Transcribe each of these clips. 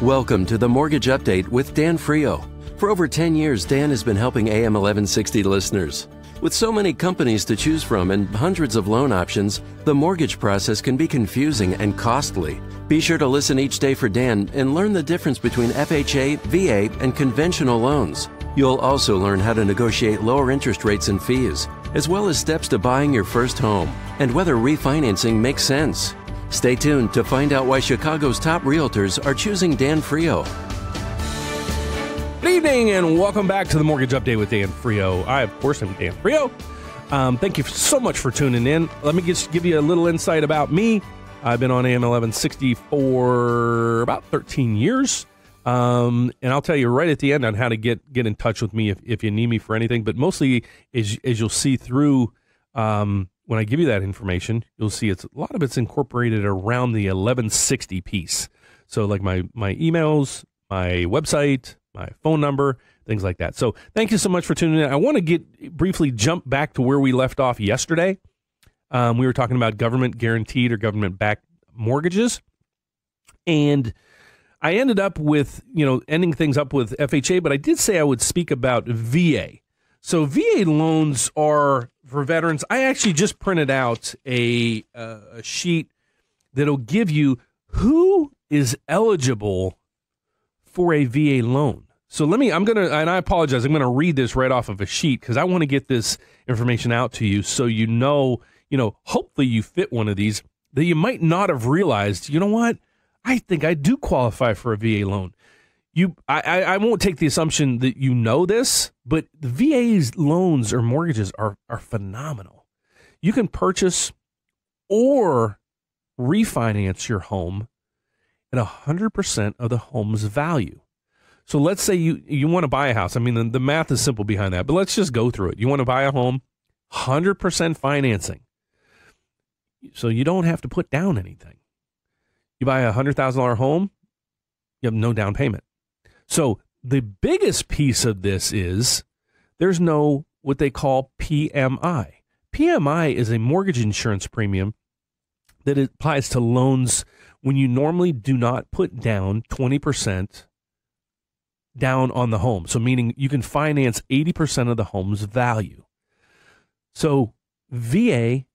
Welcome to the Mortgage Update with Dan Frio. For over 10 years, Dan has been helping AM 1160 listeners. With so many companies to choose from and hundreds of loan options, the mortgage process can be confusing and costly. Be sure to listen each day for Dan and learn the difference between FHA, VA, and conventional loans. You'll also learn how to negotiate lower interest rates and fees, as well as steps to buying your first home and whether refinancing makes sense. Stay tuned to find out why Chicago's top realtors are choosing Dan Frio. Good evening and welcome back to the Mortgage Update with Dan Frio. I, of course, am Dan Frio. Thank you so much for tuning in. Let me just give you a little insight about me. I've been on AM 1160 for about 13 years. And I'll tell you right at the end on how to get in touch with me if you need me for anything. But mostly, as you'll see through when I give you that information, you'll see a lot of it's incorporated around the 1160 piece. So like my emails, my website, my phone number, things like that. So thank you so much for tuning in. I want to briefly jump back to where we left off yesterday. We were talking about government guaranteed or government backed mortgages. And I ended up with, ending things up with FHA, but I did say I would speak about VA. So VA loans are for veterans. I actually just printed out a sheet that'll give you who is eligible for a VA loan. So and I apologize, I'm going to read this right off of a sheet because I want to get this information out to you so hopefully you fit one of these that you might not have realized, you know what? I think I do qualify for a VA loan. I won't take the assumption that you know this, but the VA's loans or mortgages are phenomenal. You can purchase or refinance your home at 100% of the home's value. So let's say you want to buy a house. I mean, the math is simple behind that, but let's just go through it. You want to buy a home, 100% financing. So you don't have to put down anything. You buy a $100,000 home, you have no down payment. So the biggest piece of this is there's no what they call PMI. PMI is a mortgage insurance premium that applies to loans when you normally do not put down 20% down on the home. So meaning you can finance 80% of the home's value. So VA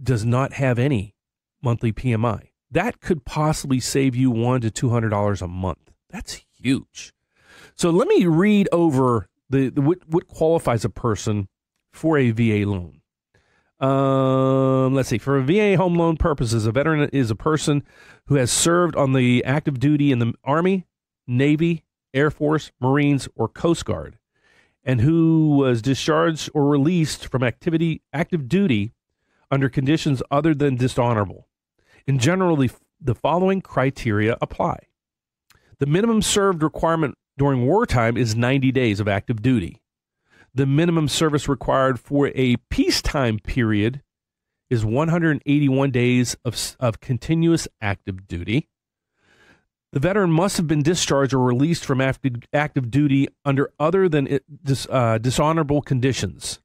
does not have any monthly PMI. That could possibly save you $100 to $200 a month. That's huge. So let me read over what qualifies a person for a VA loan. Let's see. For a VA home loan purposes, a veteran is a person who has served on the active duty in the Army, Navy, Air Force, Marines, or Coast Guard, and who was discharged or released from active duty under conditions other than dishonorable. In general, the following criteria apply. The minimum served requirement during wartime is 90 days of active duty. The minimum service required for a peacetime period is 181 days of continuous active duty. The veteran must have been discharged or released from active duty under other than dishonorable conditions.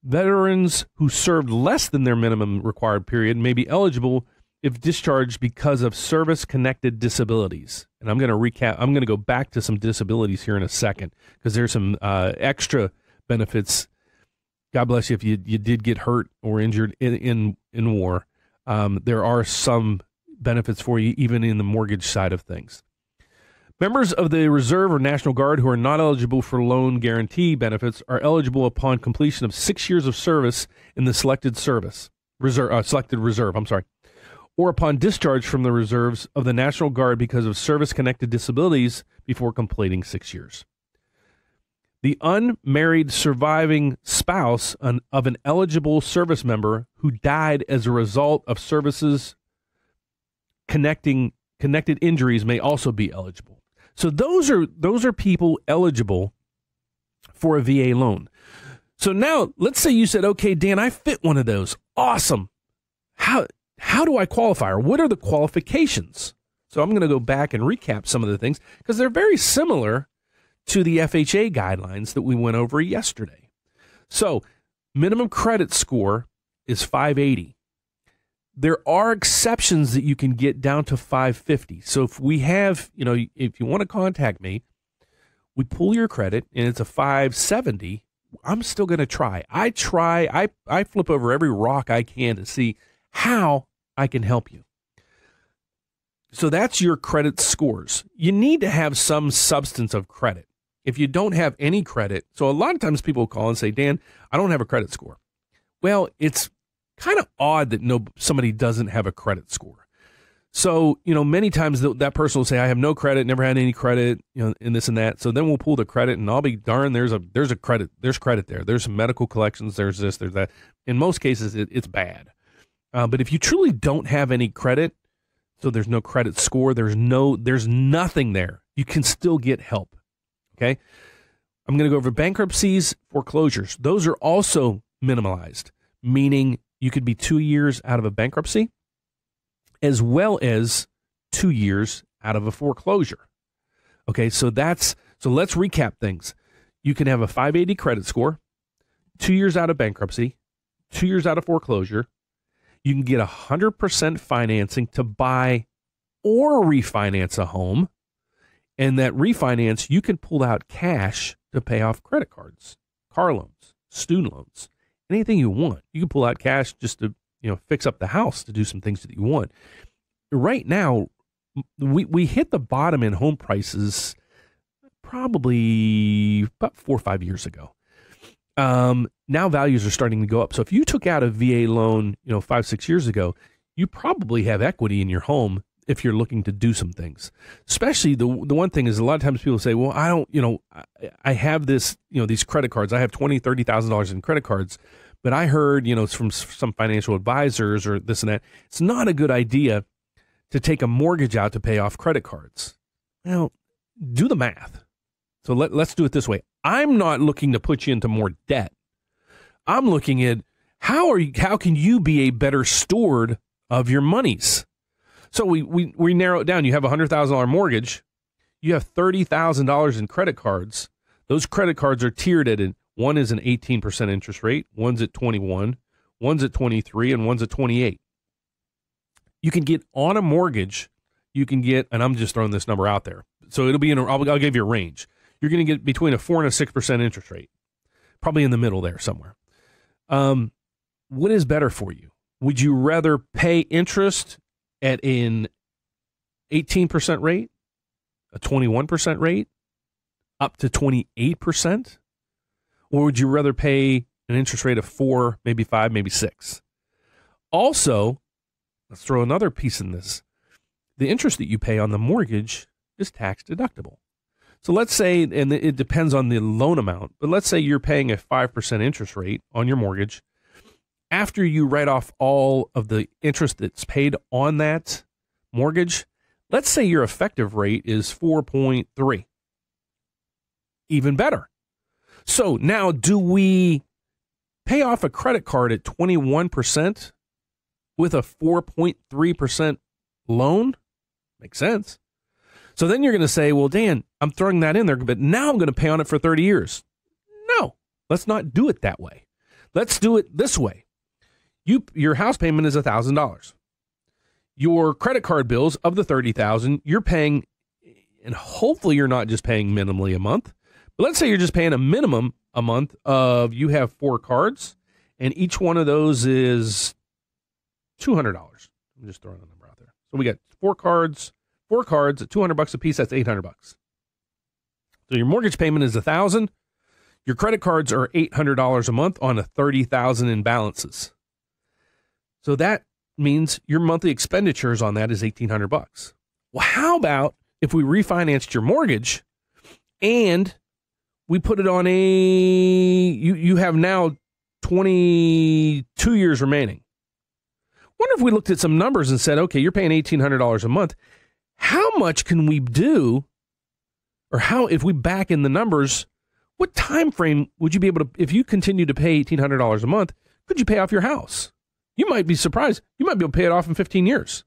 Veterans who served less than their minimum required period may be eligible if discharged because of service-connected disabilities. And I'm going to recap. I'm going to go back to some disabilities here in a second because there's some extra benefits. God bless you if you did get hurt or injured in war. There are some benefits for you even in the mortgage side of things. Members of the Reserve or National Guard who are not eligible for loan guarantee benefits are eligible upon completion of 6 years of service in the selected reserve, or upon discharge from the reserves of the National Guard because of service-connected disabilities before completing 6 years. The unmarried surviving spouse of an eligible service member who died as a result of services connected injuries may also be eligible. So those are people eligible for a VA loan. So now let's say you said, okay, Dan, I fit one of those. Awesome. How do I qualify, or what are the qualifications? So I'm going to go back and recap some of the things because they're very similar to the FHA guidelines that we went over yesterday. So minimum credit score is 580. There are exceptions that you can get down to 550. So if we have, if you want to contact me, we pull your credit and it's a 570, I'm still going to try. I flip over every rock I can to see how I can help you. So that's your credit scores. You need to have some substance of credit. If you don't have any credit, so a lot of times people call and say, Dan, I don't have a credit score. Well, it's kind of odd that somebody doesn't have a credit score. So, many times that person will say, I have no credit, never had any credit, and this and that. So then we'll pull the credit and I'll be darned, there's credit there. There's some medical collections, there's this, there's that. In most cases, it's bad. But if you truly don't have any credit, so there's no credit score, there's nothing there, you can still get help. Okay. I'm going to go over bankruptcies, foreclosures. Those are also minimalized, meaning you could be 2 years out of a bankruptcy as well as 2 years out of a foreclosure. Okay, so let's recap things. You can have a 580 credit score, 2 years out of bankruptcy, 2 years out of foreclosure. You can get 100% financing to buy or refinance a home. And that refinance, you can pull out cash to pay off credit cards, car loans, student loans, anything you want. You can pull out cash just to, fix up the house, to do some things that you want. Right now, we hit the bottom in home prices probably about 4 or 5 years ago. Now values are starting to go up. So if you took out a VA loan, 5, 6 years ago, you probably have equity in your home if you're looking to do some things. Especially the one thing is a lot of times people say, well, I don't, I have this, these credit cards. I have $20,000, $30,000 in credit cards, but I heard, from some financial advisors or this and that, it's not a good idea to take a mortgage out to pay off credit cards. Well, do the math. So let's do it this way. I'm not looking to put you into more debt. I'm looking at how can you be a better steward of your monies? So we narrow it down. You have a $100,000 mortgage. You have $30,000 in credit cards. Those credit cards are tiered at one is an 18% interest rate, one's at 21, one's at 23, and one's at 28. You can get on a mortgage. You can get, and I'm just throwing this number out there. So it'll be I'll give you a range. You're going to get between a 4 and a 6% interest rate, probably in the middle there somewhere. What is better for you? Would you rather pay interest at an 18% rate, a 21% rate, up to 28%? Or would you rather pay an interest rate of 4, maybe 5, maybe 6? Also, let's throw another piece in this. The interest that you pay on the mortgage is tax deductible. So let's say, and it depends on the loan amount, but let's say you're paying a 5% interest rate on your mortgage. After you write off all of the interest that's paid on that mortgage, let's say your effective rate is 4.3. Even better. So now, do we pay off a credit card at 21% with a 4.3% loan? Makes sense. So then you're going to say, well, Dan, I'm throwing that in there, but now I'm going to pay on it for 30 years. No, let's not do it that way. Let's do it this way. Your house payment is $1,000. Your credit card bills of the $30,000, you're paying, and hopefully you're not just paying minimally a month, but let's say you're just paying a minimum a month of, you have 4 cards, and each one of those is $200. I'm just throwing a number out there. So we got 4 cards at $200 a piece. That's $800. So your mortgage payment is $1,000. Your credit cards are $800 a month on a $30,000 in balances. So that means your monthly expenditures on that is $1,800. Well, how about if we refinanced your mortgage and we put it on you have now 22 years remaining. Wonder if we looked at some numbers and said, okay, you're paying $1,800 a month. How much can we do, or if we back in the numbers, what time frame would you be able to, if you continue to pay $1,800 a month, could you pay off your house? You might be surprised. You might be able to pay it off in 15 years.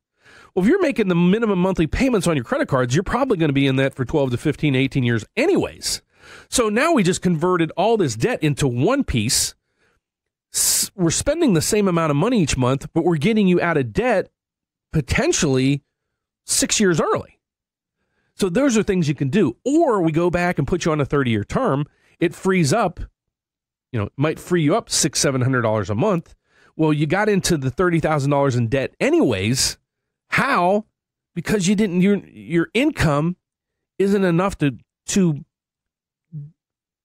Well, if you're making the minimum monthly payments on your credit cards, you're probably going to be in that for 12 to 15, 18 years anyways. So now we just converted all this debt into one piece. we're spending the same amount of money each month, but we're getting you out of debt potentially 6 years early. So those are things you can do. Or we go back and put you on a 30-year term. It frees up, it might free you up $600-700 a month. Well, you got into the $30,000 in debt anyways. How? Because you didn't. Your income isn't enough to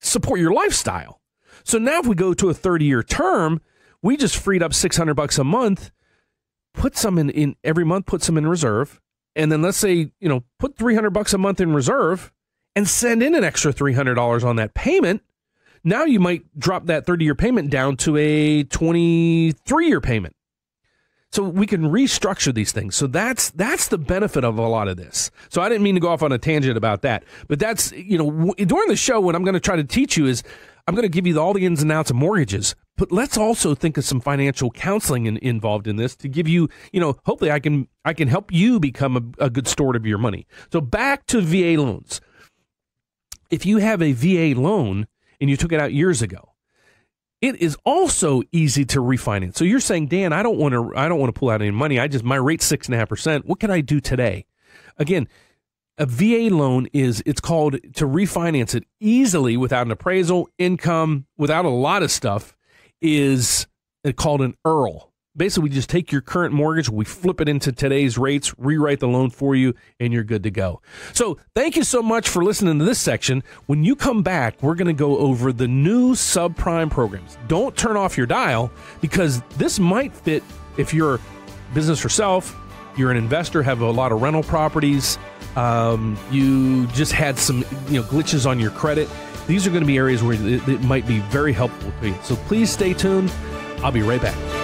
support your lifestyle. So now, if we go to a 30-year term, we just freed up $600 a month. Put some in every month. Put some in reserve, and then let's say put $300 a month in reserve, and send in an extra $300 on that payment. Now you might drop that 30-year payment down to a 23-year payment. So we can restructure these things. So that's the benefit of a lot of this. So I didn't mean to go off on a tangent about that. But that's, during the show, what I'm going to try to teach you is I'm going to give you all the ins and outs of mortgages. But let's also think of some financial counseling involved in this to give you, hopefully I can help you become a good steward of your money. So back to VA loans. If you have a VA loan, and you took it out years ago, it is also easy to refinance. So you're saying, Dan, I don't want to pull out any money. My rate's 6.5%. What can I do today? Again, a VA loan it's called to refinance it easily without an appraisal, income, without a lot of stuff, is called an IRRRL. Basically, we just take your current mortgage, we flip it into today's rates, rewrite the loan for you, and you're good to go. So thank you so much for listening to this section. When you come back, we're going to go over the new subprime programs. Don't turn off your dial, because this might fit if you're business yourself, you're an investor, have a lot of rental properties, you just had some glitches on your credit. These are going to be areas where it might be very helpful to you. So please stay tuned. I'll be right back.